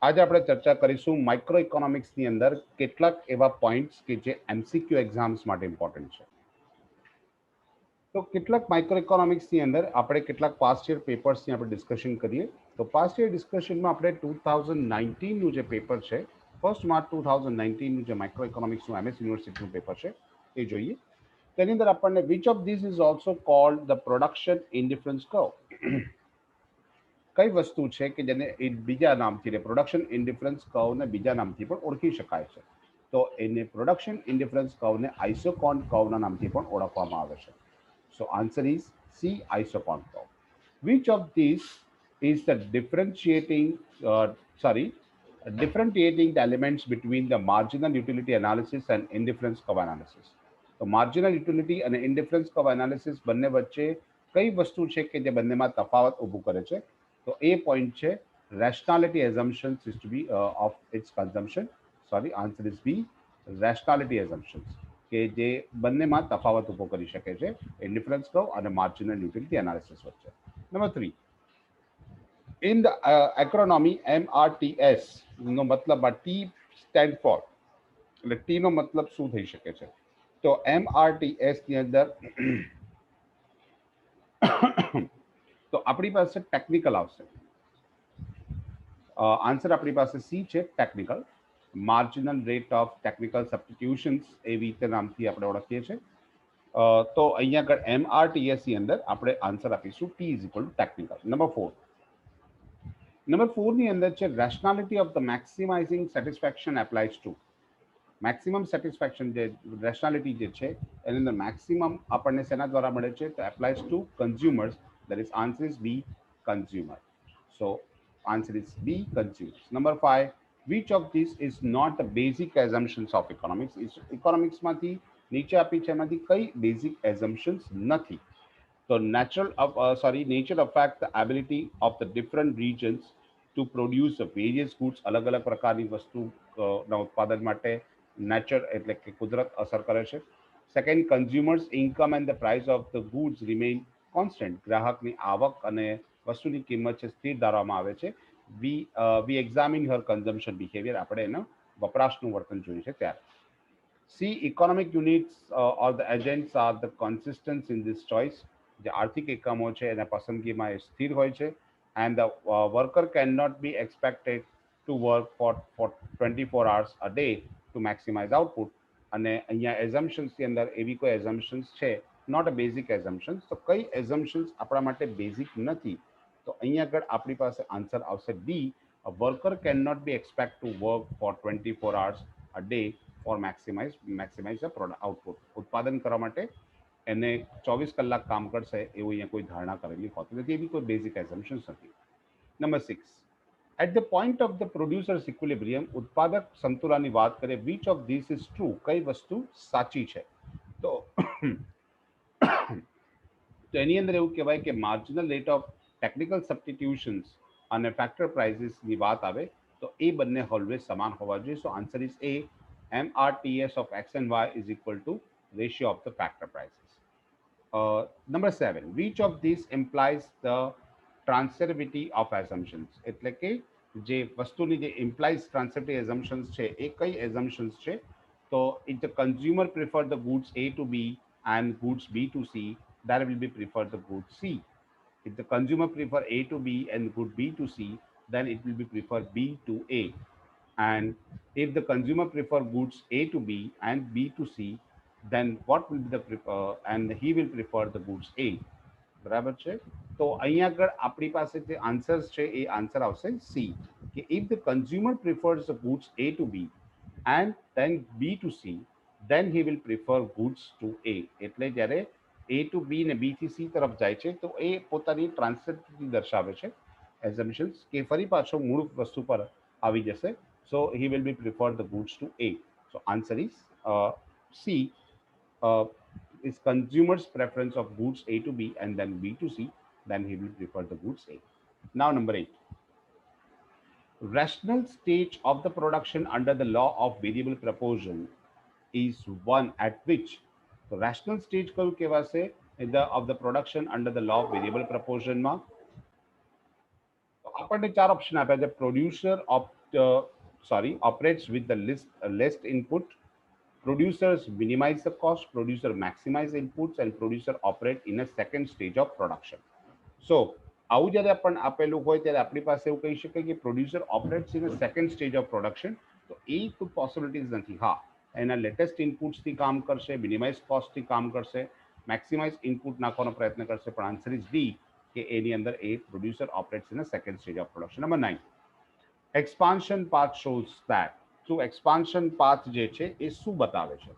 આજે આપણે ચર્ચા કરીશું માઇક્રો ઇકોનોમિક્સની અંદર કેટલાક એવા પોઈન્ટ્સ કે જે એમસીક્યુ એક્ઝામ્સ માટે ઇમ્પોર્ટન્ટ છે. તો કેટલાક માઇક્રો ઇકોનોમિક્સની અંદર આપણે કેટલાક પાસ્ટ યર પેપર્સની આપણે ડિસ્કશન કરીએ. તો પાસ્ટ યર ડિસ્કશનમાં આપણે 2019નું જે પેપર છે, 1 માર્ચ 2019નું જે માઇક્રો ઇકોનોમિક્સનું MS યુનિવર્સિટીનું પેપર છે એ જોઈએ. તેની અંદર આપણને which of this is also called the production indifference curve. કઈ વસ્તુ છે કે જેને બીજા નામથી પ્રોડક્શન ઇન્ડિફરન્સ કર્વને બીજા નામથી પણ ઓળખી શકાય છે. તો એને પ્રોડક્શન ઇન્ડિફરન્સ કર્વને આઇસોકોન કર્વના નામથી પણ ઓળખવામાં આવે છે. So answer is C, isochron curve. Which of these is the differentiating the elements between the marginal utility analysis and indifference curve analysis? તો માર્જિનલ યુટિલિટી અને ઇન્ડિફરન્સ કર્વ એનાલિસિસ બંને વચ્ચે કઈ વસ્તુ છે કે જે બંનેમાં તફાવત ઊભું કરે છે? તો એ પોઈન્ટ છે rationality assumptions is to be of its consumption. Sorry, answer is B, rationality assumptions, કે જે બંનેમાં તફાવત ઊભો કરી શકે છે ઇન્ડિફરન્સ કર્વ અને માર્જિનલ યુટિલિટી એનાલિસિસ વચ્ચે. Number 3, in the acronym MRTS નો મતલબ ટી સ્ટેન્ડ ફોર, એટલે ટી નો મતલબ શું થઈ શકે છે? તો MRTS ની અંદર તો આપણી પાસે ટેકનિકલ આવશે. આન્સર આપણી પાસે સી છે, technical. Marginal rate of technical substitutions એવી રીતે નામથી આપણે ઓળખીએ છીએ. તો અહીંયા આગળ MRTS ની અંદર આપણે આન્સર આપીશું T is equal to technical. Number 4 ની અંદર છે rationality of the maximising satisfaction applies to. Maximum satisfaction જે રેશનાલિટી જે છે એની અંદર મેક્સિમમ આપણને શેના દ્વારા મળે છે? તો applies to consumers. That is answer is B, consumer. So answer is B, consumers. Number 5, which of these is not the basic assumptions of economics? Economics માંથી નીચે આપી છે એમાંથી કઈ બેઝિક એઝમ્પશન્સ નથી? તો nature affect the ability of the different regions to produce various goods. અલગ અલગ પ્રકારની વસ્તુ ના ઉત્પાદન માટે નેચર એટલે કે કુદરત અસર કરે છે. Second, consumers income and the price of the goods remain constant. ગ્રાહકની આવક અને વસ્તુની કિંમત છે સ્થિર ધારવામાં આવે છે. We examine her consumption behaviour, આપણે એનો વપરાશનું વર્તન જોયું છે ત્યારે. See, economic units or the agents are the consistence in this choice. જે આર્થિક એકમો છે એના પસંદગીમાં એ સ્થિર હોય છે. And the worker can not be expected to work for 24 hours a day to maximize output. અને અહીંયા એઝમ્પશન્સની અંદર એવી કોઈ એઝમ્પશન્સ છે નોટ અ બેઝિક એઝમ્પશન્સ. તો કઈ એઝમ્પશન્સ આપણા માટે બેઝિક નથી? તો અહીંયા આગળ આપણી પાસે આન્સર આવશે D, a worker can not be expect to work for 24 hours a day for maximize the product output. ઉત્પાદન કરવા માટે એને 24 કલાક કામ કરશે એવું અહીંયા કોઈ ધારણા કરેલી હોતી નથી. એવી કોઈ બેઝિક એઝમ્પશન્સ નથી. Number 6, at the point of the producers equilibrium, ઉત્પાદક સંતુલનની વાત કરીએ, which of this is true? કઈ વસ્તુ સાચી છે? તો એની અંદર એવું કહેવાય કે માર્જિનલ રેટ ઓફ ટેકનિકલ સબસ્ટિટ્યુશન્સ અને ફેક્ટર પ્રાઇઝિસની વાત આવે તો એ બંને ઓલવેઝ સમાન હોવા જોઈએ. So answer is A, MRTS of X and Y is equal to ratio of the factor prices. Number 7, which of these implies the transitivity of assumptions? એટલે કે જે વસ્તુની જે ઇમ્પ્લાઇઝ ટ્રાન્સેરિવિટી એઝમ્પશન્સ છે એ કઈ એઝમ્પશન્સ છે? તો if the consumer prefer the goods A to B and goods B to C, that will be prefer the good C. If the consumer prefer A to B and good B to C, then it will be prefer B to A. And if the consumer prefer goods A to B and B to C, then what will be the and he will prefer the goods A. બરાબર છે? તો અહીંયા આગળ આપણી પાસે જે answers છે એ આન્સર આવશે સી, કે if the consumer prefers the goods A to B and then B to C, then he will prefer goods to A. એટલે જ્યારે A to B ને B થી C તરફ જાય છે તો એ પોતાની ટ્રાન્સેરિવિટી દર્શાવે છે એઝમ્પશન્સ, કે ફરી પાછો મૂળ વસ્તુ પર આવી જશે. સો he will be prefer the goods to A. So answer is C, is consumer's preference of goods A to B and then B to C, then he will prefer the goods A. Now number 8, rational stage of the production under the law of variable proportion is one at which. So rational stage કયું કહેવાશે of the production under the law of variable proportion માં? તો આપણને ચાર option આપ્યા છે. Producer operates with the least input. Producers minimize the cost, producer maximize inputs, and producer operate in a second stage of production. So આવું જ્યારે પણ આપેલું હોય ત્યારે આપણી પાસે એવું કહી શકાય કે producer operates in second stage of production. તો એ કોઈ પોસિબિલિટીઝ નથી. હા, એના લેટેસ્ટ ઇનપુટ્સથી કામ કરશે, મિનિમાઇઝ કોસ્ટથી કામ કરશે, મેક્સિમાઇઝ ઇનપુટ નાખવાનો પ્રયત્ન કરશે, પણ આન્સર ઇઝ ડી કે એની અંદર એ producer operates in second stage of production. Number 9, expansion path shows that. તો એક્સપાન્શન પાથ જે છે એ શું બતાવે છે?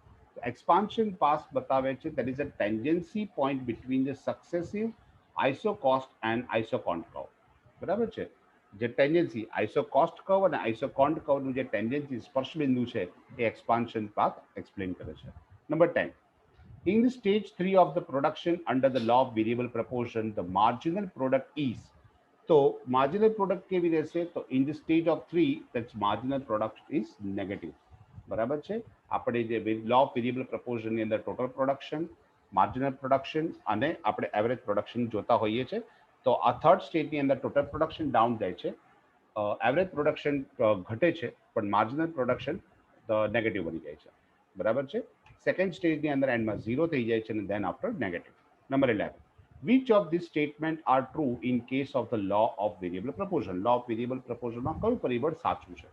એક્સપાન્શન પાથ બતાવે છે that is a tangency point between the successive isocost and isoquant curve. બરાબર છે? જે ટેન્જન્સી આઇસોકોસ્ટ કર્વ અને આઇસોકોન્ટ કર્વનું જે ટેન્જન્સી સ્પર્શ બિંદુ છે એ એક્સપાન્શન પાથ એક્સપ્લેન કરે છે. Number 10, in the stage 3 of the production under the law of variable proportion, the marginal product is. તો માર્જિનલ પ્રોડક્ટ કેવી રહેશે? તો in the stage of 3 that's marginal product is negative. બરાબર છે? આપણે જે લો ઓફ વેરિયેબલ પ્રપોર્શનની અંદર ટોટલ પ્રોડક્શન, માર્જિનલ પ્રોડક્શન અને આપણે એવરેજ પ્રોડક્શન જોતા હોઈએ છીએ. તો આ થર્ડ સ્ટેજની અંદર ટોટલ પ્રોડક્શન ડાઉન જાય છે, એવરેજ પ્રોડક્શન ઘટે છે, પણ માર્જિનલ પ્રોડક્શન નેગેટિવ બની જાય છે. બરાબર છે? સેકન્ડ સ્ટેજની અંદર એન્ડમાં 0 થઈ જાય છે અને than after negative. Number 11, which of these statements are true in case of the law of variable proportion? law of variable proportion માં કયું પરિબળ સાચું છે?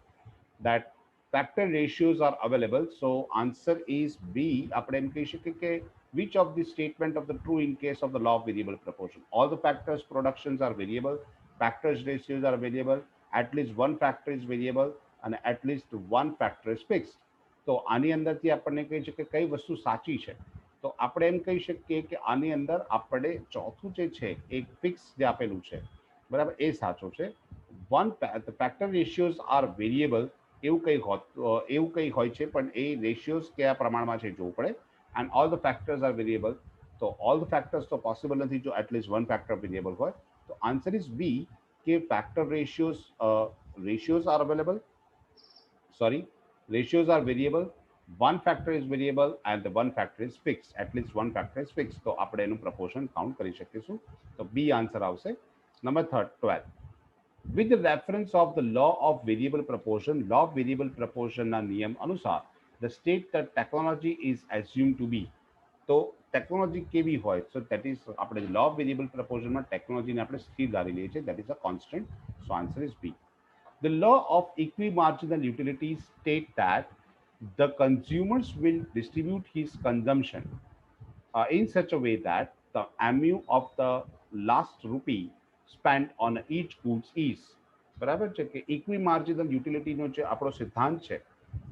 that factor ratios are available. so answer is B. આપણે એમ કહી શકીએ કે which of the statement of the true in case of the law of variable proportion? all the factors productions are variable, factors ratios are variable, at least one factor is variable and at least one factor is fixed. તો આની અંદરથી આપણને કહી છે કે કઈ વસ્તુ સાચી છે? તો આપણે એમ કહી શકીએ કે આની અંદર આપણે ચોથું જે છે એક ફિક્સ જે આપેલું છે, બરાબર, એ સાચું છે. One factor ratios R variable એવું કંઈ હોય છે, પણ એ રેશિયોઝ કયા પ્રમાણમાં છે જોવું પડે. And all the factors are variable. તો ઓલ ધ ફેક્ટર્સ તો પોસિબલ નથી જો એટલીસ્ટ વન ફેક્ટર વેરિયેબલ હોય. તો આન્સર ઇઝ બી કે factor ratios are available. Sorry, ratios are variable, one factor is variable and the one factor is fixed. At least one factor is fixed. તો આપણે એનું proportion count કરી શકીશું. તો B answer આવશે. Number 12, with the reference of the law of variable proportion, law of variable proportion ના નિયમ અનુસાર the state that technology is assumed to be. તો ટેકનોલોજી કેવી હોય? સો દેટ ઇઝ આપણે લો ઓફ વેરિયેબલ પ્રપોઝનમાં ટેકનોલોજીને આપણે સ્થિર ધારી લઈએ છીએ. That is a constant. So answer is B. The law of equimarginal utilities state that the consumers will distribute his consumption in such a way that the mu of the last rupee spent on each goods is. બરાબર છે કે ઇક્વી marginal યુટિલિટીનો જે આપણો સિદ્ધાંત છે,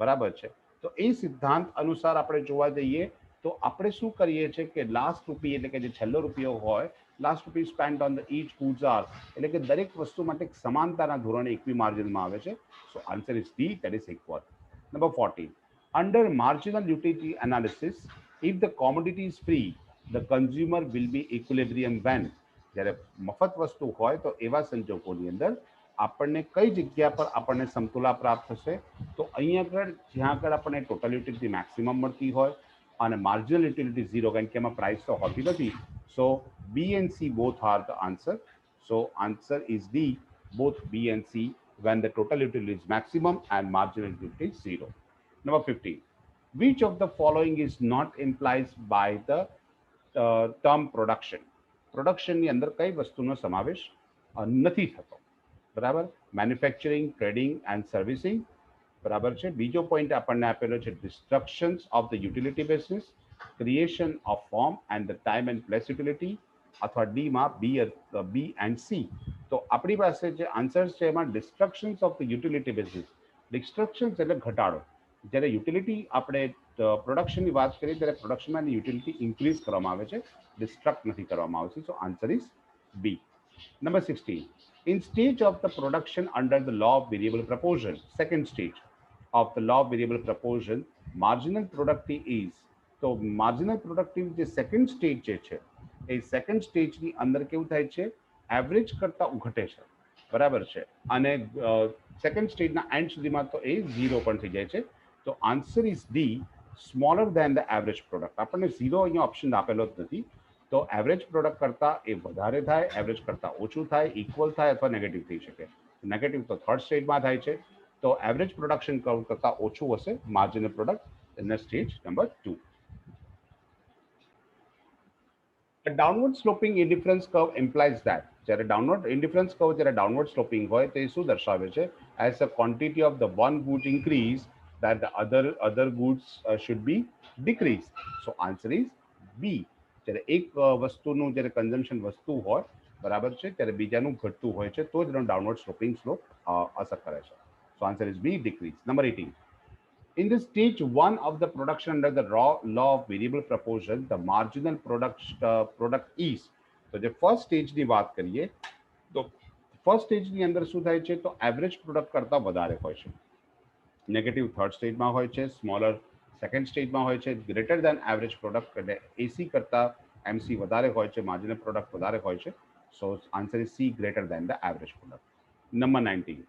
બરાબર છે, તો એ સિદ્ધાંત અનુસાર આપણે જોવા જઈએ તો આપણે શું કરીએ છીએ કે લાસ્ટ રૂપી એટલે કે જે છેલ્લો રૂપિયો હોય, last rupee spend on the each goods are એટલે કે દરેક વસ્તુ માટે સમાનતાના ધોરણે ઇક્વી માર્જિનમાં આવે છે. So answer is D, that is equal. Number 14, under marginal utility analysis if the commodity is free the consumer will be equilibrium when. જ્યારે મફત વસ્તુ હોય તો એવા સંજોગોની અંદર આપણને કઈ જગ્યા પર આપણને સમતુલા પ્રાપ્ત થશે? તો અહીં આગળ જ્યાં આગળ આપણને ટોટલ યુટિલિટી મેક્સિમમ મળતી હોય અને માર્જિનલ યુટિલિટી 0, કારણ કે એમાં પ્રાઇસ તો હોતી નથી. So B and C both are the answer. So answer is D, both B and C when the total utility is maximum and marginal utility is 0. Number 15, which of the following is not implied by the term production? પ્રોડક્શનની અંદર કઈ વસ્તુનો સમાવેશ નથી થતો? બરાબર, manufacturing, trading and servicing. બરાબર છે. બીજો પોઈન્ટ આપણને આપેલો છે destructions of the utility business, creation of form and the time and place utility, અથવા ડીમાં બી એન્ડ સી. તો આપણી પાસે જે આન્સર્સ છે એમાં ડિસ્ટ્રક્શન્સ ઓફ ધ યુટિલિટી બિઝનેસ. ડિસ્ટ્રક્શન્સ એટલે ઘટાડો. જ્યારે યુટિલિટી આપણે પ્રોડક્શનની વાત કરીએ ત્યારે પ્રોડક્શનમાં યુટિલિટી ઇન્ક્રીઝ કરવામાં આવે છે, ડિસ્ટ્રક્ટ નથી કરવામાં આવશે. So answer is B. Number 16, in stage of the production under the law of variable proportion, second stage of the law of variable proportion, marginal productivity is. તો માર્જિનલ પ્રોડક્ટિવિટી જે second stage જે છે એ second સ્ટેજની અંદર કેવું થાય છે? Average કરતાં ઘટે છે. બરાબર છે. અને સેકન્ડ સ્ટેજના એન્ડ સુધીમાં તો એ 0 પણ થઈ જાય છે. તો answer is D, smaller than the average product. આપણને 0 અહીંયા ઓપ્શન આપેલો જ નથી. તો એવરેજ પ્રોડક્ટ કરતાં એ વધારે થાય, એવરેજ કરતાં ઓછું થાય, ઇક્વલ થાય અથવા નેગેટિવ થઈ શકે. નેગેટિવ તો થર્ડ સ્ટેજમાં થાય છે. તો એવરેજ પ્રોડક્શન કર્વ કરતા ઓછું હશે marginal product in stage number 2. A downward sloping indifference curve implies that જ્યારે downward indifference curve જ્યારે downward sloping હોય તે શું દર્શાવે છે as the quantity of the one good increase that the other goods should be decreased. So answer is B. જ્યારે એક વસ્તુનું જ્યારે કન્ઝમ્પશન વધતું હોય બરાબર છે ત્યારે બીજાનું ઘટતું હોય છે તો જ ડાઉનવર્ડ સ્લોપિંગ સ્લોપ અસર કરે છે. So answer is B, decrease. Number 18. In the stage 1 of the production under the law of variable proportion, the marginal product is. તો જે ફર્સ્ટ સ્ટેજની વાત કરીએ તો ફર્સ્ટ સ્ટેજની અંદર શું થાય છે તો એવરેજ પ્રોડક્ટ કરતાં વધારે હોય છે. નેગેટિવ થર્ડ સ્ટેજમાં હોય છે, સ્મોલર સેકન્ડ સ્ટેજમાં હોય છે, ગ્રેટર દેન એવરેજ પ્રોડક્ટ એટલે એસી કરતાં એમસી વધારે હોય છે, માર્જિનલ પ્રોડક્ટ વધારે હોય છે. So answer is C, greater than the average product. Number 19.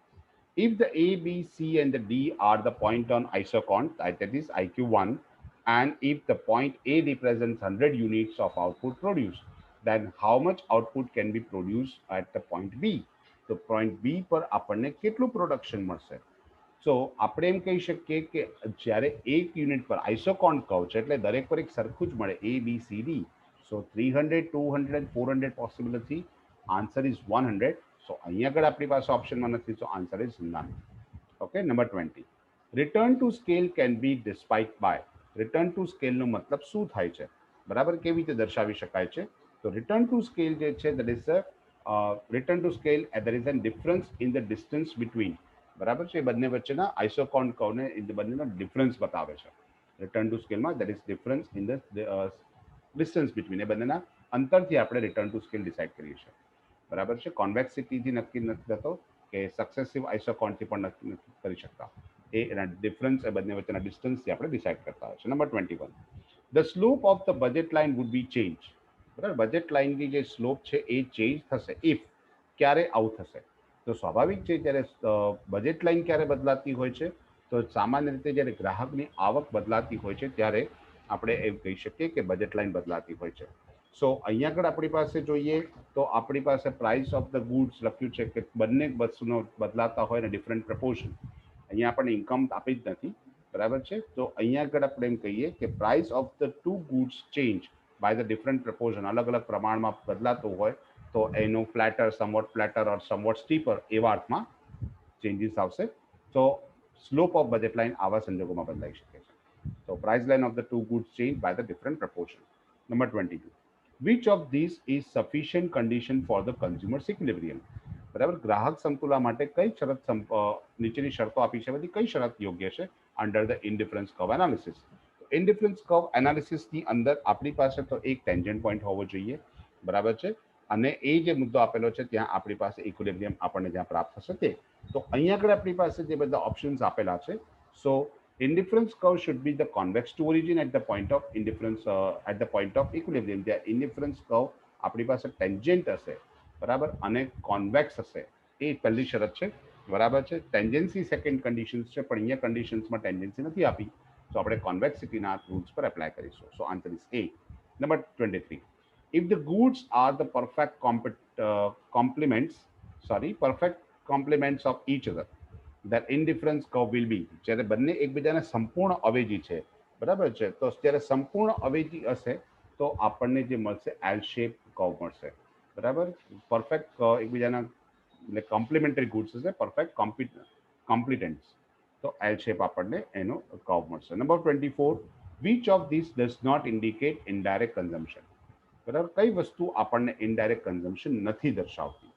If the A, B, C, and the D are the point on isocont, that is IQ1, and if the point A represents 100 units of output produced, then how much output can be produced at the point B? તો point B પર આપણને કેટલું production મળશે? સો આપણે એમ કહી શકીએ કે જ્યારે એક યુનિટ પર આઇસોકોન્ટ કર્વ છે એટલે દરેક પર એક સરખું જ મળે A, B, C, D. So 300, 200, 400 possible નથી. Answer is 100. સો અહીંયા આગળ આપણી પાસે ઓપ્શનમાં નથી, so answer is none. Okay. Number 20. Return to scale can be despite by. Return to સ્કેલનો મતલબ શું થાય છે બરાબર, કેવી રીતે દર્શાવી શકાય છે? તો રિટર્ન ટુ સ્કેલ જે છે that is return to scale there is an difference in the distance between. બરાબર છે, એ બંને વચ્ચેના આઇસોકોન્ટ કર્વને બંનેનો ડિફરન્સ બતાવે છે. રિટર્ન ટુ સ્કેલમાં that is difference in the distance between, એ બંનેના અંતરથી આપણે રિટર્ન ટુ સ્કેલ ડિસાઇડ કરીએ છીએ. બરાબર છે. કોન્વેક્સિટીથી નક્કી નથી થતો કે સક્સેસિવ આઇસોકોન્ટથી પણ નક્કી નથી કરી શકતા. એ એના ડિફરન્સ એ બંને વચ્ચેના ડિસ્ટન્સથી આપણે ડિસાઇડ કરતા હોય છે. Number 21. The slope of the budget line would be change. બરાબર, બજેટ લાઇનની જે સ્લોપ છે એ ચેન્જ થશે ઇફ. ક્યારે આવું થશે? તો સ્વાભાવિક છે જ્યારે બજેટ લાઇન ક્યારે બદલાતી હોય છે તો સામાન્ય રીતે જ્યારે ગ્રાહકની આવક બદલાતી હોય છે ત્યારે આપણે એમ કહી શકીએ કે બજેટ લાઇન બદલાતી હોય છે. સો અહીંયા આગળ આપણી પાસે જોઈએ તો આપણી પાસે પ્રાઇસ ઓફ ધ ગુડ્સ લખ્યું છે કે બંને વસ્તુનો બદલાતા હોય ને ડિફરન્ટ પ્રપોર્શન. અહીંયા આપણને ઇન્કમ આપી જ નથી. બરાબર છે. તો અહીંયા આગળ આપણે એમ કહીએ કે price of the two goods change by the different proportion, અલગ અલગ પ્રમાણમાં બદલાતું હોય તો એનું flatter, somewhat flatter or somewhat steeper એવા અર્થમાં ચેન્જીસ આવશે. તો સ્લોપ ઓફ બજેટ લાઇન આવા સંજોગોમાં બદલાઈ શકે છે. તો price line of the two goods change by the different proportion. Number 22. Which of this is sufficient condition for the consumers equilibrium. બરાબર, ગ્રાહક સંતુલા માટે કઈ શરત નીચેની શરતો આપી છે બધી કઈ શરત યોગ્ય છે under the indifference curve analysis? Indifference curve એનાલિસિસની અંદર આપણી પાસે તો એક ટેન્જન્ટ પોઈન્ટ હોવો જોઈએ. બરાબર છે. અને એ જે મુદ્દો આપેલો છે ત્યાં આપણી પાસે ઇક્વિલિબ્રિયમ આપણને જ્યાં પ્રાપ્ત થશે તે. તો અહીંયા આગળ આપણી પાસે જે બધા ઓપ્શન્સ આપેલા છે, સો indifference curve should be the convex to origin at the point of indifference at the point of equilibrium. જ્યાં indifference curve આપણી પાસે ટેન્જન્ટ હશે બરાબર અને કોન્વેક્સ હશે, એ પહેલી શરત છે. બરાબર છે. ટેન્જન્સી સેકન્ડ કન્ડિશન્સ છે પણ અહીંયા કન્ડિશન્સમાં ટેન્જન્સી નથી આપી, તો આપણે કોન્વેક્સિટીના રૂલ્સ પર એપ્લાય કરીશું. So answer is A. Number 23. If the goods are the perfect complements of each other, that indifference curve will be. જ્યારે બંને એકબીજાને સંપૂર્ણ અવેજી છે બરાબર છે, તો જ્યારે સંપૂર્ણ અવેજી હશે તો આપણને જે મળશે એલ શેપ કર્વ મળશે. બરાબર, પરફેક્ટ એકબીજાના એટલે કોમ્પ્લિમેન્ટરી ગુડ્સ હશે, પરફેક્ટ કોમ્પ્લિટન્ટ્સ, તો એલ શેપ આપણને એનો કર્વ મળશે. Number 24. Which of this does not indicate indirect consumption. બરાબર, કઈ વસ્તુ આપણને ઇનડાયરેક્ટ કન્ઝમ્પશન નથી દર્શાવતી?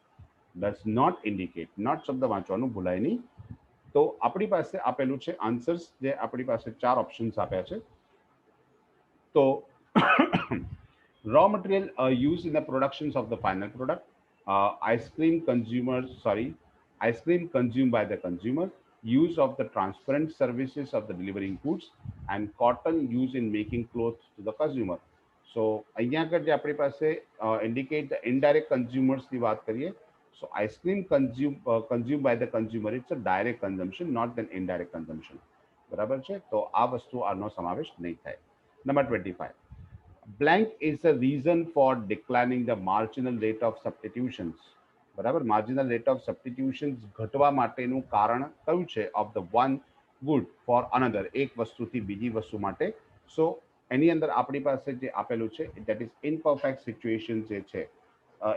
ડઝ નોટ ઇન્ડિકેટ, નોટ શબ્દ વાંચવાનું ભૂલાય નહીં. તો આપણી પાસે આપેલું છે આન્સર્સ, જે આપણી પાસે 4 ઓપ્શન્સ આપ્યા છે. તો raw material used in the productions of the final product, ice cream consumed by the consumer, use of the transparent services of the delivering goods, and cotton used in making clothes to the consumer. So અહીંયા આગળ જે આપણી પાસે indicate the indirect consumers ની વાત કરીએ, so ice cream consumed by the consumer, it's a direct consumption, not an indirect consumption. બરાબર છે, તો આ વસ્તુ આનો સમાવેશ નહીં થાય. Number 25. blank is the reason for declining the marginal rate of substitutions. બરાબર. માર્જિનલ રેટ ઓફ સબસ્ટિટ્યુશન ઘટવા માટેનું કારણ કયું છે? Of the one good for another, એક વસ્તુથી બીજી વસ્તુ માટે. સો એની અંદર આપણી પાસે જે આપેલું છે દેટ ઇઝ ઇનપરફેક્ટ સિચ્યુએશન જે છે,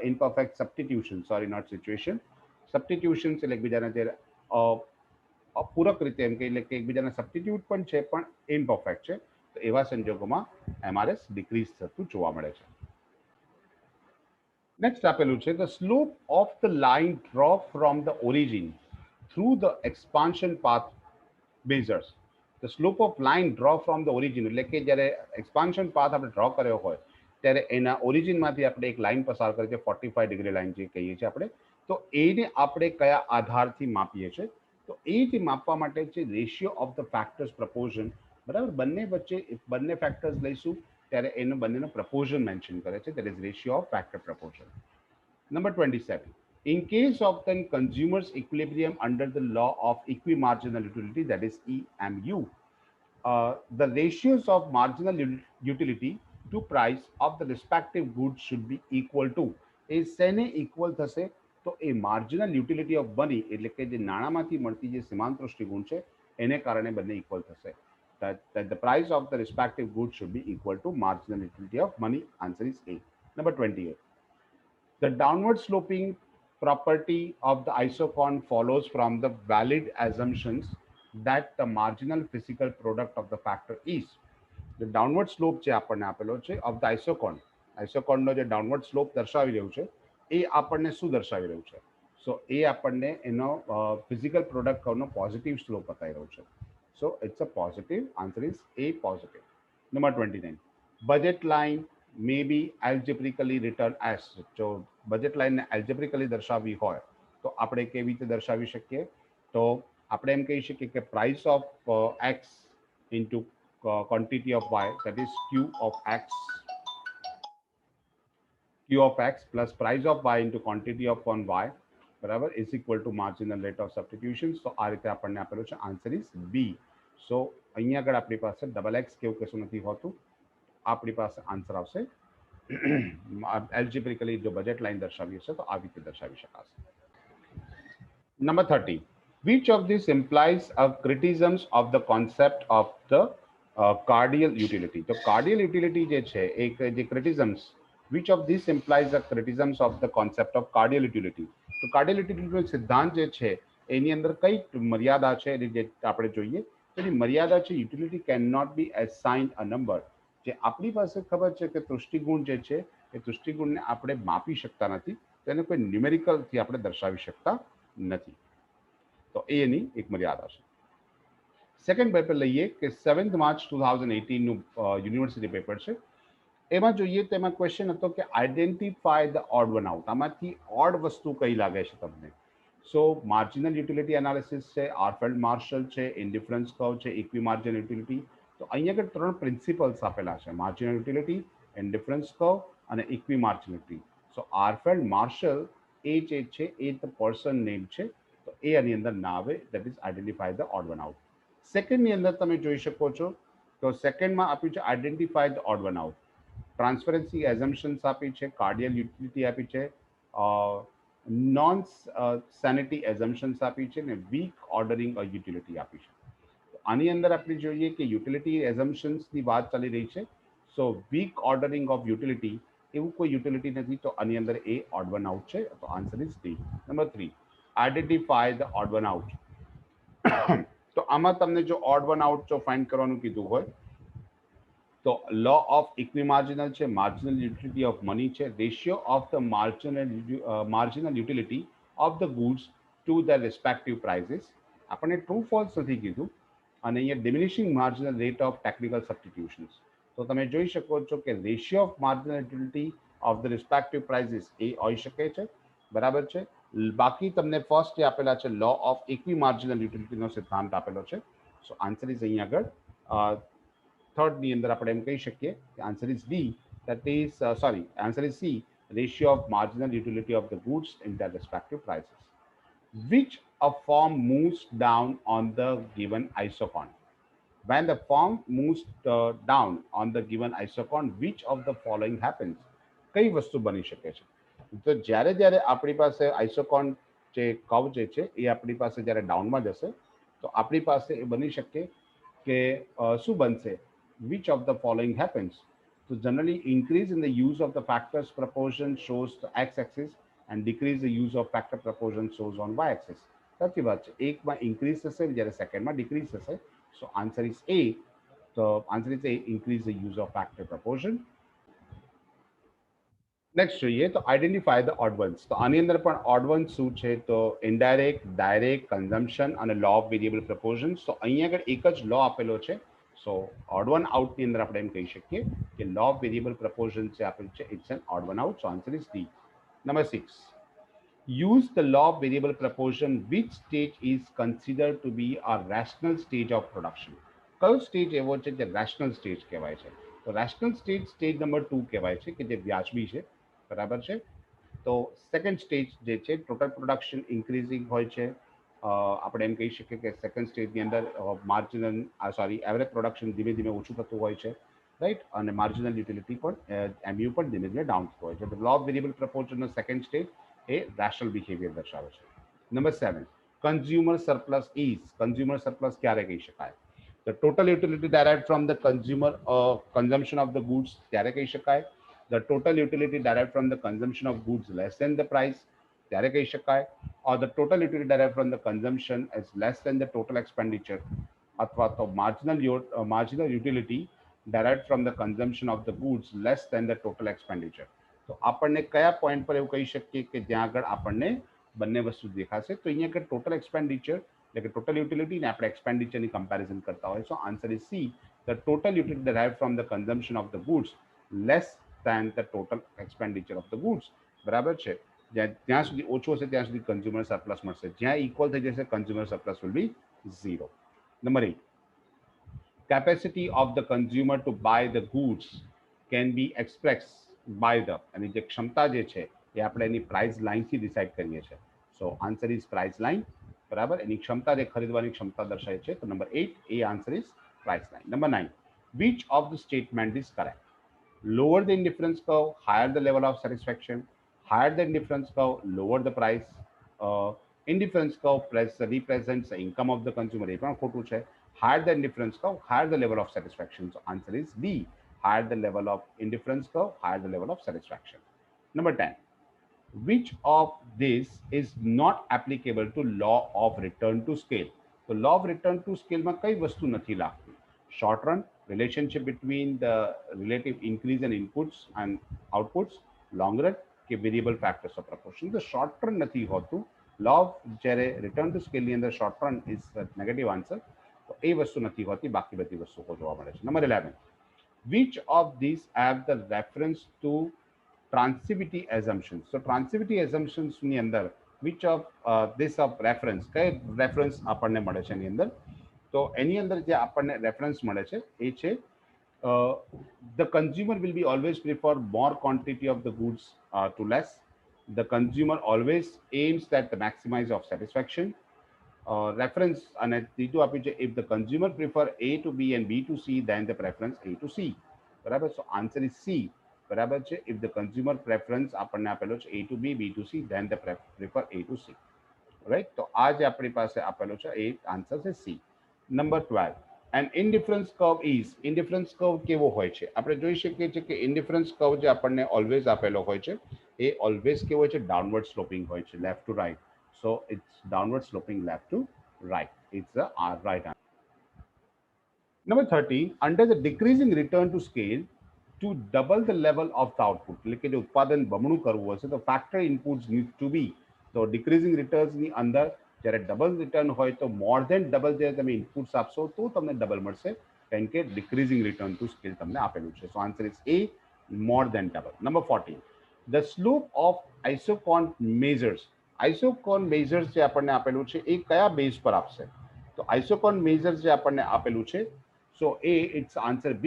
imperfect substitution, sorry not situation, substitution એટલે એકબીજાના જે પૂરક રીતે એમ કહી લે કે એકબીજાના સબસ્ટિટ્યુટ પણ છે પણ ઇનપરફેક્ટ છે, તો એવા સંજોગોમાં એમઆરએસ ડિક્રીઝ થતું જોવા મળે છે. નેક્સ્ટ આપેલું છે the slope of the line draw from the origin through the expansion path measures. The slope of line draw from the origin એટલે કે જ્યારે એક્સપાન્શન પાથ આપણે ડ્રો કર્યો હોય ત્યારે એના ઓરિજિનમાંથી આપણે એક લાઇન પસાર કરીએ છીએ, 45 ડિગ્રી લાઇન જે કહીએ છીએ આપણે, તો એને આપણે કયા આધારથી માપીએ છીએ? તો એ જે માપવા માટે છે રેશિયો ઓફ ધ ફેક્ટર્સ પ્રપોઝન. બરાબર, બંને વચ્ચે બંને ફેક્ટર્સ લઈશું ત્યારે એનો બંનેનો પ્રપોઝન મેન્શન કરે છે, that is ratio of factor પ્રપોઝન. Number 27. In case of the consumer's equilibrium under the law of equimarginal utility, that is EMU, the ratios of marginal utility to price of the respective goods should be equal to. એ શેને equal થશે? તો એ marginal utility of money એટલે કે જે નાણાંમાંથી મળતી જે સીમાંત દૃષ્ટિગુણ છે એને કારણે બંને ઇક્વલ થશે. That the price of the respective goods should be equal to marginal utility of money. Answer is A. Number 28. The downward sloping property of the isocon follows from the valid assumptions that the marginal physical product of the factor is. The downward slope જે આપણને આપેલો છે of the isocon, આઇસોકોનનો જે downward slope દર્શાવી રહ્યું છે એ આપણને શું દર્શાવી રહ્યું છે? સો એ આપણને એનો ફિઝિકલ પ્રોડક્ટ કર્વનો પોઝિટિવ સ્લોપ બતાવી રહ્યું છે. So it's a positive. Answer is A, positive. Number 29. Budget line may be algebraically written as. જો બજેટ લાઇનને એલ્જેબ્રિકલી દર્શાવવી હોય તો આપણે કેવી રીતે દર્શાવી શકીએ? તો આપણે એમ કહી શકીએ કે price of X into quantity of Y, that is Q of X plus price of y into quantity of on y, બરાબર, is equal to marginal rate of substitution. તો આ રીતે આપણને આપેલું છે. આન્સર ઇઝ બી. સો અહીંયા આગળ આપણી પાસે ડબલ એક્સ કેવું કશું નથી હોતું, આપણી પાસે આન્સર આવશે એલ્જેબ્રિકલી જો બજેટ લાઇન દર્શાવી હશે તો આવી રીતે દર્શાવી શકાશે. Number 30. Which of these implies a criticism of the concept of the cardial utility? તો કાર્ડિયલ યુટિલિટી જે છે એક જે ક્રિટિઝમ્સ, which of these implies the criticisms of the concept of cardial utility? તો કાર્ડિયલ યુટિલિટીનો સિદ્ધાંત જે છે એની અંદર કઈ મર્યાદા છે એની જે આપણે જોઈએ તો એની મર્યાદા છે utility can not be assigned a number. જે આપણી પાસે ખબર છે કે તૃષ્ટિગુણ જે છે એ તૃષ્ટિગુણને આપણે માપી શકતા નથી, તેને કોઈ ન્યુમેરિકલથી આપણે દર્શાવી શકતા નથી. તો એ એની એક મર્યાદા છે. સેકન્ડ પેપર લઈએ કે 7 માર્ચ 2018નું યુનિવર્સિટી પેપર છે. એમાં જોઈએ તો એમાં ક્વેશ્ચન હતો કે identify the odd one out. આમાંથી ઓડ વસ્તુ કઈ લાગે છે તમને? સો માર્જિનલ યુટિલિટી એનાલિસિસ છે, આર્ફેલ્ડ માર્શલ છે, ઇન્ડિફરન્સ કર્વ છે, ઇક્વી માર્જિનલ યુટિલિટી. તો અહીંયા આગળ 3 પ્રિન્સિપલ્સ આપેલા છે, માર્જિનલ યુટિલિટી, ઇન્ડિફરન્સ કર્વ અને ઇક્વી માર્જિનલ યુટિલિટી. સો આર્ફેલ્ડ માર્શલ એ જે છે એ ધ પર્સન નેમ છે, તો એ આની અંદર ના આવે, that is identify the odd one out. સેકન્ડની અંદર તમે જોઈ શકો છો તો સેકન્ડમાં આપ્યું છે identify the odd one out. Transparency assumptions આપી છે, કાર્ડિયલ યુટિલિટી આપી છે, નોન સેનિટી એઝમ્પશન્સ આપી છે ને વીક ઓર્ડરિંગ યુટિલિટી આપી છે. આની અંદર આપણે જોઈએ કે યુટિલિટી એઝમ્પશન્સની વાત ચાલી રહી છે. સો વીક ઓર્ડરિંગ ઓફ યુટિલિટી એવું કોઈ યુટિલિટી નથી, તો આની અંદર એ ઓડ વન આઉટ છે. તો answer is D. Number 3. Identify the odd one out. તો આમાં તમને જો ઓડ વન આઉટ જો ફાઇન્ડ કરવાનું કીધું હોય તો લો ઓફ ઇક્વિમાર્જિનલ છે, માર્જિનલ યુટિલિટી ઓફ મની છે, ratio of the marginal utility of the goods to the respective prices. આપણને ટ્રુ ફોલ્સ નથી કીધું અને અહીંયા ડિમિનિશિંગ માર્જિનલ રેટ ઓફ ટેકનિકલ સબસ્ટિટ્યુશન્સ. તો તમે જોઈ શકો છો કે ratio of marginal utility of the respective prices એ હોઈ શકે છે, બરાબર છે. બાકી તમને ફર્સ્ટ જે આપેલા છે લો ઓફ ઇક્વી માર્જિનલ યુટિલિટીનો સિદ્ધાંત આપેલો છે. સો આન્સર ઇઝ અહીંયા આગળ થર્ડની અંદર આપણે એમ કહી શકીએ કે answer is D, that is sorry, answer is C, ratio of marginal utility of the goods in their respective prices. Which a form moves down on the given isocon? When the form moves down on the given isocon, which of the following happens? કઈ વસ્તુ બની શકે છે? તો જ્યારે જ્યારે આપણી પાસે આઇસોકોન જે કર્વ જે છે એ આપણી પાસે જ્યારે ડાઉનમાં જશે તો આપણી પાસે એ બની શકે કે શું બનશે, which of the following happens. So generally increase in the use of the factors proportion shows the x-axis and decrease the use of factor proportion shows on y-axis. સાચી વાત છે, એકમાં ઇન્ક્રીઝ થશે જ્યારે સેકન્ડમાં ડિક્રીઝ થશે. સો આન્સર ઇઝ એ. તો answer is A, increase the use of factor proportion. Next જોઈએ તો આઈડેન્ટિફાય ધ ઓડ વન્સ. તો આની અંદર પણ ઓડ વન્સ શું છે તો ઇનડાયરેક્ટ, ડાયરેક્ટ, કન્ઝમ્પશન અને લો ઓફ વેરિયેબલ પ્રપોર્શન. તો અહીંયા આગળ એક જ લો આપેલો છે. સો ઓડ વન આઉટની અંદર આપણે એમ કહી શકીએ કે લો ઓફ વેરિયેબલ પ્રપોર્શન જે આપેલું છે it's an odd one out. So answer is D. Number 6. Use the law of variable proportion. Which stage is considered to be a rational stage of production? કયો stage એવો છે જે rational stage કહેવાય છે? તો રેશનલ સ્ટેજ સ્ટેજ નંબર 2 કહેવાય છે કે જે વ્યાજબી છે. બરાબર છે. તો સેકન્ડ સ્ટેજ જે છે ટોટલ પ્રોડક્શન ઇન્ક્રીઝિંગ હોય છે. આપણે એમ કહી શકીએ કે સેકન્ડ સ્ટેજની અંદર માર્જિનલ એવરેજ પ્રોડક્શન ધીમે ધીમે ઓછું થતું હોય છે, રાઈટ, અને માર્જિનલ યુટિલિટી પણ એમયુ પણ ધીમે ધીમે ડાઉન થતું હોય છે. તો લો ઓફ વેરિયેબલ પ્રપોર્શનનો સેકન્ડ સ્ટેજ એ રેશનલ બિહેવિયર દર્શાવે છે. Number 7. Consumer surplus is. Consumer surplus ક્યારે કહી શકાય? The total utility derived from the consumer consumption of the goods ત્યારે કહી શકાય. The total utility derived from the consumption of goods less than the price ત્યારે કહી શકાય. Or the total utility derived from the consumption is less than the total expenditure અથવા તો marginal utility derived from the consumption of the goods less than the total expenditure. તો આપણને કયા point પર એવું કહી શકીએ કે જ્યાં આગળ આપણને બંને વસ્તુ દેખાશે? તો અહીંયા આગળ ટોટલ એક્સપેન્ડિચર એટલે કે ટોટલ યુટિલિટી ને આપણે એક્સપેન્ડિચરની કમ્પેરિઝન કરતા હોય. So answer is C. The total utility derived from the consumption of the goods less than the total expenditure of the goods. બરાબર છે. જ્યાં સુધી ઓછું હશે ત્યાં સુધી કન્ઝ્યુમર સરપ્લસ મળશે. જ્યાં ઇક્વલ થઈ જશે consumer surplus will be 0. Number 8. Capacity of the consumer to buy the goods can be expressed by the, અને જે ક્ષમતા જે છે એ આપણે એની પ્રાઇસ લાઇનથી ડિસાઇડ કરીએ છીએ. સો આન્સર ઇઝ પ્રાઇસ લાઇન. બરાબર, એની ક્ષમતા જે ખરીદવાની ક્ષમતા દર્શાવે છે. તો number 8 A answer is price line. Number 9. Which of the statement is correct? Lower the indifference curve, higher the level of satisfaction. Higher the indifference curve, lower the price. Indifference curve represents the income of the consumer. એ પણ ખોટું છે. Higher the indifference curve, higher the level of satisfaction. So answer is B. Higher the level of indifference curve, higher the level of satisfaction. Number 10. Which of this is not applicable to law of return to scale? તો law of return to scale માં કઈ વસ્તુ નથી લાગતી? Short run, relationship between the relative increase in inputs and outputs, long run કે variable factors of proportion. તો short run નથી હોતું. law of જ્યારે return to scale ની અંદર short run is a negative answer. તો એ વસ્તુ નથી હોતી, બાકી બધી વસ્તુઓ જોવા મળે છે. Number 11. Which of these have the reference to transitivity assumptions? So transitivity assumptions ની અંદર which of this of reference, કઈ રેફરન્સ આપણને મળે છે એની અંદર? તો એની અંદર જે આપણને રેફરન્સ મળે છે એ છે the consumer will be always prefer more quantity of the goods to less. The consumer always aims at the maximize of satisfaction. Reference અને ત્રીજું આપ્યું છે if the consumer prefer A to B and B to C then the preference A to C. બરાબર. સો answer is C. બરાબર છે. if the consumer preference આપણને આપેલો છે A to B, B to C then the prefer A to C. Right. તો આ જે આપણી પાસે આપેલો છે એ આન્સર છે C. Number 12. And indifference curve is. Indifference curve કેવો હોય છે? આપણે જોઈ શકીએ છીએ કે ઇનડિફરન્સ કર્વ જે આપણને ઓલવેઝ આપેલો હોય છે એ ઓલવેઝ કેવો હોય છે? ડાઉનવર્ડ સ્લોપિંગ હોય છે, left to right. So it's downward sloping left to right. It's the right answer. Number 13. Under the decreasing return to scale, to double the level of the output, એટલે કે જો ઉત્પાદન બમણું કરવું હશે તો ફેક્ટર ઇનપુટ્સ નીડ ટુ બી. તો ડિક્રીઝિંગ રિટર્ન્સની અંદર જ્યારે ડબલ રિટર્ન હોય તો મોર દેન ડબલ જ્યારે તમે ઇનપુટ્સ આપશો તો તમને ડબલ મળશે, કારણ કે ડિક્રીઝિંગ રિટર્ન ટુ સ્કેલ તમને આપેલું છે. So answer is A, more than double. Number 14. The slope of isoquant measures. Isoquant measures જે આપણને આપેલું છે એ કયા બેઝ પર આપશે? તો આઇસોકોન મેઝર્સ જે આપણને આપેલું છે, so A, it's answer B,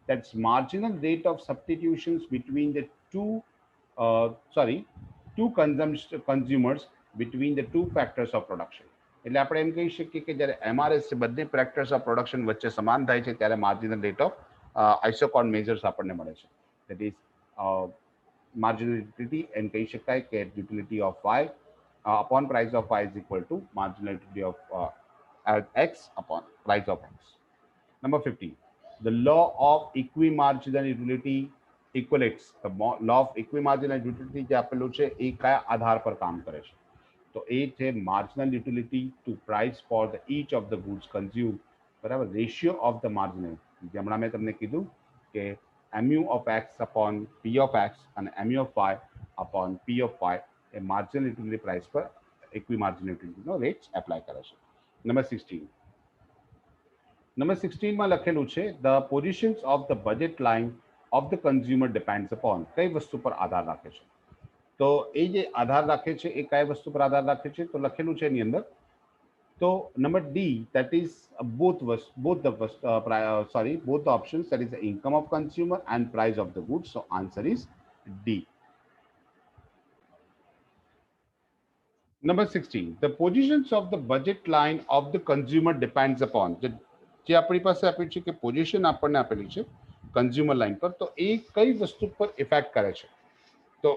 that's marginal rate of substitutions between the two consumers between the two factors of production. એટલે આપણે એમ કહી શકીએ કે જ્યારે MRS છે બંને ફેક્ટર્સ ઓફ પ્રોડક્શન વચ્ચે સમાન થાય છે ત્યારે marginal rate of isoquant measures આપણને મળે છે. That is marginal utility and કહી શકાય કે utility of y upon price of y is equal to marginal utility of x upon price of x. Number 15, the law of equimarginal utility equates the law of equimarginal utility જે આપેલું છે એ કયા આધાર પર કામ કરે છે? તો એ છે marginal utility to price for the each of the goods consumed, બરાબર, રેશિયો ઓફ ધ માર્જિનલ, જે હમણાં મેં તમને કીધું કે mu of x upon p of x અને mu of y upon p of y A marginal utility price પર equimarginal utility નો rate apply કરે છે. નંબર 16, નંબર 16 માં લખેલું છે the positions of the budget line of the consumer depends upon, કઈ વસ્તુ પર આધાર રાખે છે? તો એ જે આધાર રાખે છે એ કઈ વસ્તુ પર આધાર રાખે છે? તો લખેલું છે એની અંદર. તો number D, that is both the options, that is the income of consumer and price of the goods. So answer is D. Number 16, the positions of the budget line of the consumer depends upon, જે આપણી પાસે આપ્યું છે કે position આપણને આપેલી છે consumer line પર, તો એ કઈ વસ્તુ પર ઇફેક્ટ કરે છે? તો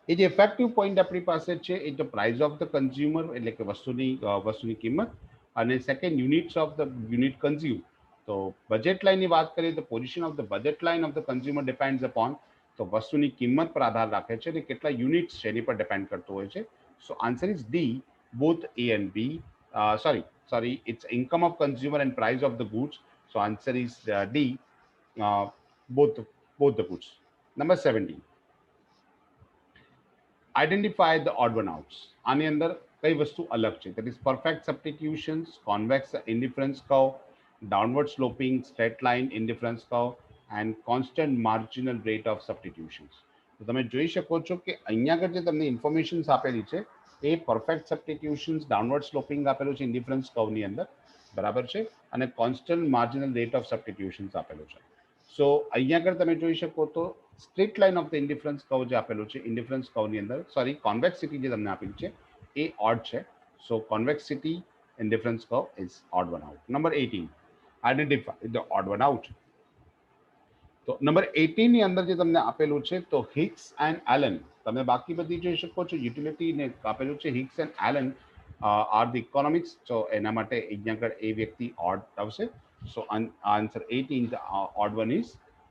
એ જે ઇફેક્ટિવ પોઈન્ટ આપણી પાસે છે એ તો પ્રાઇસ ઓફ ધ કન્ઝ્યુમર, એટલે કે વસ્તુની કિંમત, અને second units of the unit consume. તો બજેટ લાઇનની વાત કરીએ તો position of the budget line of the consumer depends upon, તો વસ્તુની કિંમત પર આધાર રાખે છે અને કેટલા યુનિટ્સ છે એની પર ડિપેન્ડ કરતો હોય છે. So answer is D, both A and B. sorry, it's income of consumer and price of the goods. So answer is D, both the goods. Number 17, identify the odd one outs. આની અંદર કઈ વસ્તુ અલગ છે? that is perfect substitutions, convex indifference curve, downward sloping straight line indifference curve and constant marginal rate of substitutions. તો તમે જોઈ શકો છો કે અહીંયા આગળ જે તમને ઇન્ફોર્મેશન્સ આપેલી છે એ પરફેક્ટ સબસ્ટિટ્યુશન્સ, ડાઉનવર્ડ સ્લોપિંગ આપેલું છે ઇન્ડિફરન્સ કર્વની અંદર, બરાબર છે, અને constant marginal rate of substitutions આપેલું છે. સો અહીંયા આગળ તમે જોઈ શકો તો straight line of the indifference curve જે આપેલું છે ઇન્ડિફરન્સ કર્વની અંદર, સોરી કોન્વેક્સિટી જે તમને આપેલી છે એ ઓડ છે. So convexity indifference curve is odd one out. Number 18, identify the odd one out. તો નંબર 18 ની અંદર જે તમને આપેલું છે તો હિક્સ એન્ડ એલન, તમે બાકી બધી જોઈ શકો છો યુટિલિટી ને આપેલું છે Hicks and Allen are the economics. તો એના માટે અહીંયા આગળ એ વ્યક્તિ ઓડ આવશે. So answer 18, the odd one is,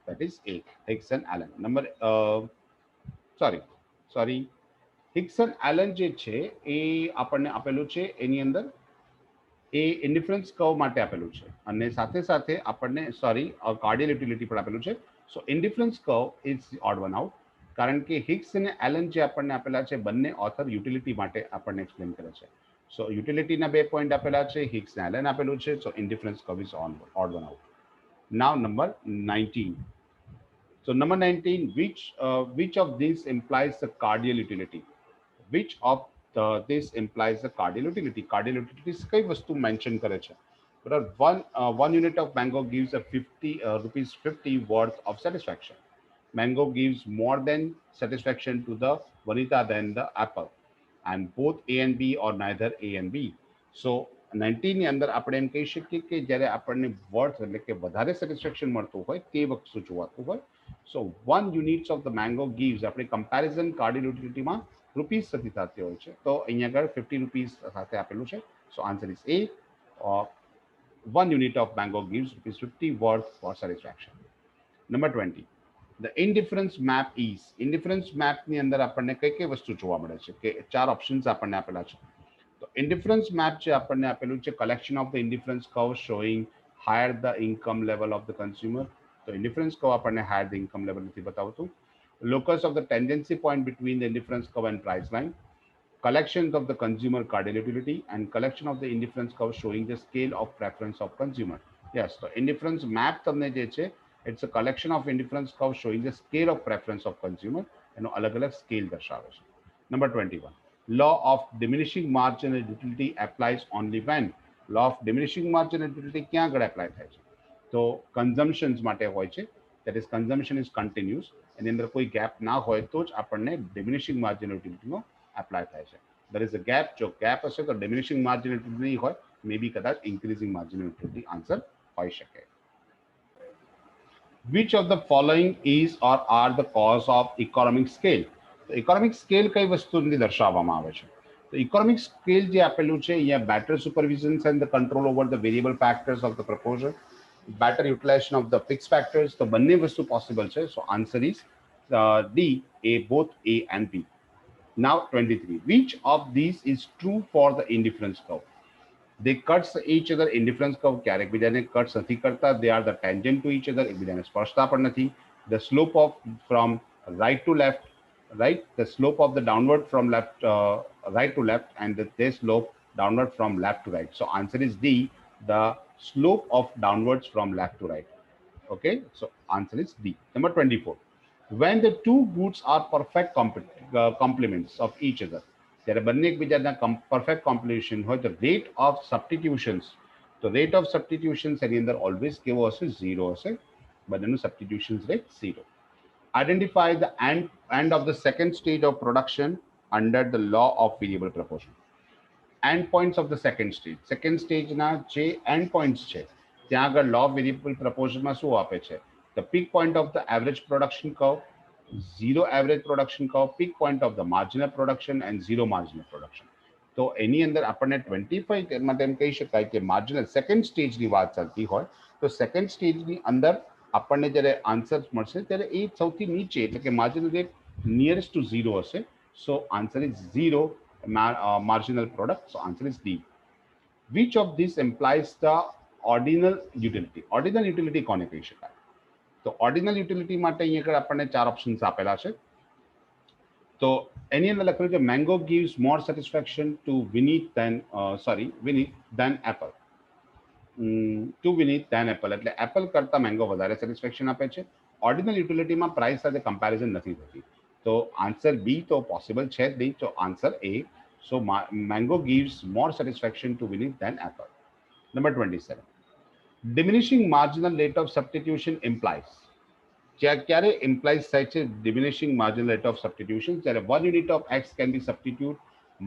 that is A, Hicks and Allen. Number sorry Hicks and Allen જે છે એ આપણને આપેલું છે એની અંદર એ ઇન્ડિફરન્સ કર્વ માટે આપેલું છે અને સાથે સાથે આપણને કાર્ડિયલ યુટિલિટી પણ આપેલું છે. So indifference curve is odd one out, કારણ કે હિક્સ અને એલન જે આપણને આપેલા છે બંને ઓથર યુટિલિટી માટે આપણને એક્સપ્લેન કરે છે. સો યુટિલિટીના 2 પોઈન્ટ આપેલા છે, હિક્સ અને એલન આપેલું છે. So indifference curve is odd one out. Now number 19. So number 19, which of these implies the cardial utility? Which of this implies the cardial utility? Cardial utility કઈ વસ્તુ મેન્શન કરે છે? બરાબર, one unit of mango gives a rupees 50 worth of satisfaction. Mango gives more than satisfaction to the vanita than the apple, and both A and B or neither A and B. So 19 ની અંદર આપણે એમ કહી શકીએ કે જ્યારે આપણને worth એટલે કે વધારે સેટિસ્ફેક્શન મળતું હોય તે વખત સૂચવાતું હોય. સો 1 units of the mango gives, આપણે કમ્પેરિઝન કાર્ડિયલ યુટિલિટીમાં રૂપીસ થતી થતી હોય છે, તો અહીંયા આગળ 50 રૂપીસ સાથે આપેલું છે. So answer is A, 1 unit of mango gives rupees 50 worth for satisfaction. Number 20, the indifference map is, indifference map ની અંદર આપણને કઈ વસ્તુ જોવા મળે છે કે 4 ઓપ્શન્સ આપણને આપેલા છે. તો ઇન્ડિફરન્સ મેપ જે આપણને આપેલું છે collection of the indifference curve showing higher the income level of the consumer. તો ઇન્ડિફરન્સ કર્વ આપણને હાયર ધ ઇન્કમ લેવલ નથી બતાવતું. locus of the tendency point between the indifference curve and price line, collections of the consumer cardial utility, and collection of the indifference curve showing the scale of preference of consumer. Yes, so indifference map તમને જે છે it's a collection of indifference curve showing the scale of preference of consumer, એનો અલગ-અલગ scale દર્શાવે છે. Number 21, law of diminishing marginal utility applies only when? law of diminishing marginal utility ક્યાં આગળ apply થાય છે? તો કન્ઝમ્પશન્સ માટે હોય છે, that is consumption is continuous, એની અંદર કોઈ ગેપ ના હોય તો જ આપણને ડિમિનિશિંગ માર્જિનલ યુટિલિટીનો એપ્લાય થાય છે. there is a gap, જો ગેપ હશે તો ડિમિનિશિંગ માર્જિનલ યુટિલિટી નહીં હોય, મે બી કદાચ ઇન્ક્રીઝિંગ માર્જિનલ યુટિલિટી આન્સર હોઈ શકે. which of the following is or are the cause of economic scale? તો ઇકોનોમિક સ્કેલ કઈ વસ્તુની દર્શાવવામાં આવે છે? તો ઇકોનોમિક સ્કેલ જે આપેલું છે અહીંયા better supervisions and the control over the variable factors of the proposal, better utilisation of the fix factors. તો બંને વસ્તુ પોસિબલ છે. સો આન્સર ઇઝ ડી, એ both A and B. Now 23. Which of these is true for the indifference curve? They cuts each other. Indifference curve ક્યારે એકબીજાને cuts નથી કરતા. They are the tangent to each other. એકબીજાને સ્પર્શતા પણ નથી. The slope of from right to left, right? The slope of the downward from left, right to left, and their slope downward from left to right. So answer is D. The slope of downwards from left to right. Okay, so answer is D. Number 24. When the two goods are perfect complements of each other, જ્યારે બંને એકબીજાના perfect completion હોય તો rate of substitutions, તો rate of substitutions એની અંદર always કેવો હશે? 0 હશે. બંનેનું substitutions rate 0. Identify the end of the second stage of production under the law of variable proportion. End points of the second stage. Second stage ના જે end points છે ત્યાં આગળ law of variable proportion માં શું આપે છે? The peak point of the average production curve, zero average production curve, peak point of the marginal production and zero marginal production. તો એની અંદર આપણને 25 માટે એમ કહી શકાય કે માર્જિનલ સેકન્ડ સ્ટેજની વાત ચાલતી હોય તો સેકન્ડ સ્ટેજની અંદર આપણને જ્યારે આન્સર મળશે ત્યારે એ સૌથી નીચે એટલે કે માર્જિનલ રેટ નિયરેસ્ટ ટુ 0 હશે. સો answer is 0 marginal product. So answer is D. Which of these implies the ordinal utility? Ordinal utility કોને કહી શકાય? તો ઓર્ડિનલ યુટિલિટી માટે અહીંયા આગળ આપણને ચાર ઓપ્શન્સ આપેલા છે. તો એની અંદર લખેલું છે mango gives more satisfaction to Vineet than apple. To Vineet than apple એટલે એપલ કરતા મેંગો વધારે સેટિસ્ફેક્શન આપે છે. ઓર્ડિનલ યુટિલિટીમાં પ્રાઇસ સાથે કમ્પેરિઝન નથી થતી. તો આન્સર બી તો પોસિબલ છે જ નહીં. તો answer A. So mango gives more satisfaction to Vineet than apple. Number 27. Diminishing marginal rate of substitution implies. ક્યારે implies થાય છે diminishing marginal rate of substitution? જ્યારે 1 unit of x can be substituted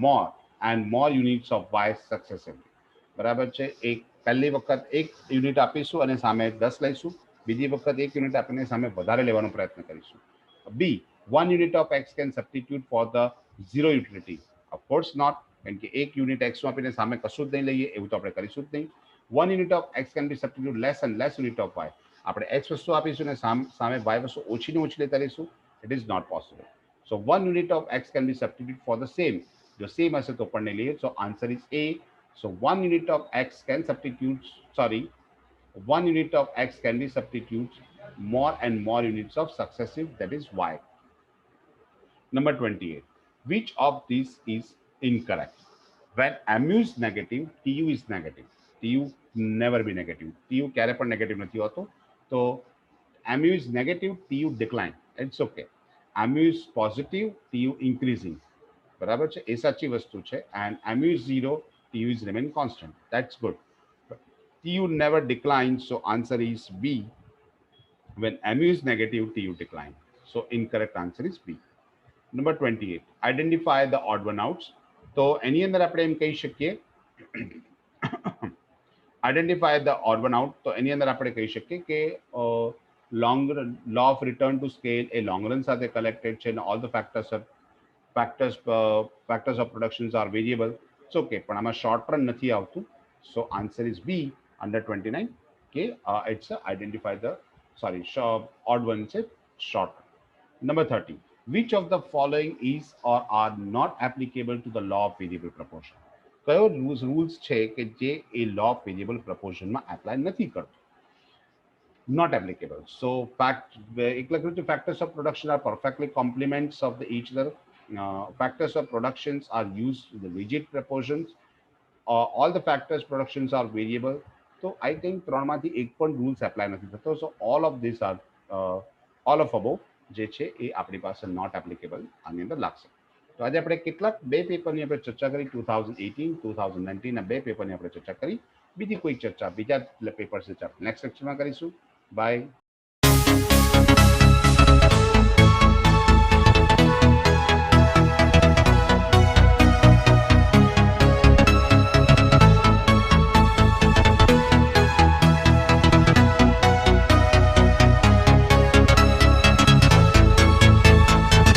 more and more units of y successively. બરાબર છે. એક પહેલી વખત 1 unit આપીશું અને સામે 10 લઈશું. બીજી વખત 1 યુનિટ આપીને સામે વધારે લેવાનો પ્રયત્ન કરીશું. બી 1 unit of x can substitute for the zero utility. Of course not, કારણ કે 1 યુનિટ x આપીને સામે કશું જ નહીં લઈએ એવું તો આપણે કરીશું જ નહીં. 1 unit of x can be substituted less and less unit of y. આપણે x વસ્તુ આપીશું ને સામે y વસ્તુ ઓછી ને ઓછી લેતા રહીશું. It is not possible. So 1 unit of x can be substituted for the same. જો સેમ હશે તો પણ નહીં લઈએ. So answer is A. So 1 unit of x can substitute, 1 unit of x can be substituted more and more units of successive, that is y. Number 28. Which of these is incorrect? When mu is negative, tu is negative. Tu never be negative. Tu ક્યારે પણ negative નથી હોતો. તો mu is negative, tu decline. It's okay. mu is positive, tu increasing. બરાબર છે. એ સાચી વસ્તુ છે. And mu is 0, tu is remain constant. That's good. Tu never declines. So answer is B. When mu is negative, tu decline. So incorrect answer is B. Number 28. Identify the odd one outs. તો એની અંદર આપણે એમ કહી શકીએ identify the odd one out. તો એની અંદર આપણે કહી શકીએ કે long law of return to scale A long run સાથે connected છે and all the factors of productions are variable. It's okay, પણ આમાં short run નથી આવતું. So answer is B under 29. Okay, it's identify the odd one છે short. Number 30. Which of the following is or are not applicable to the law of variable proportion? કયો rules છે કે જે એ law of variable proportion માં apply નથી કરતો? Not applicable. So factors of production are perfectly complements of each other. Factors of productions are used in the rigid proportions. All the factors productions are variable. So I think ત્રણમાંથી એક પણ rules apply નથી થતો. So all of these are all of above જે છે એ આપણી પાસે not applicable આની અંદર લાગશે. તો આજે આપણે કેટલાક બે પેપરની આપણે ચર્ચા કરી. 2018, 2019 ના બે પેપરની આપણે ચર્ચા કરી. બીજી કોઈ ચર્ચા બીજા પેપર્સ નેક્સ્ટ લેક્ચરમાં કરીશું. બાય.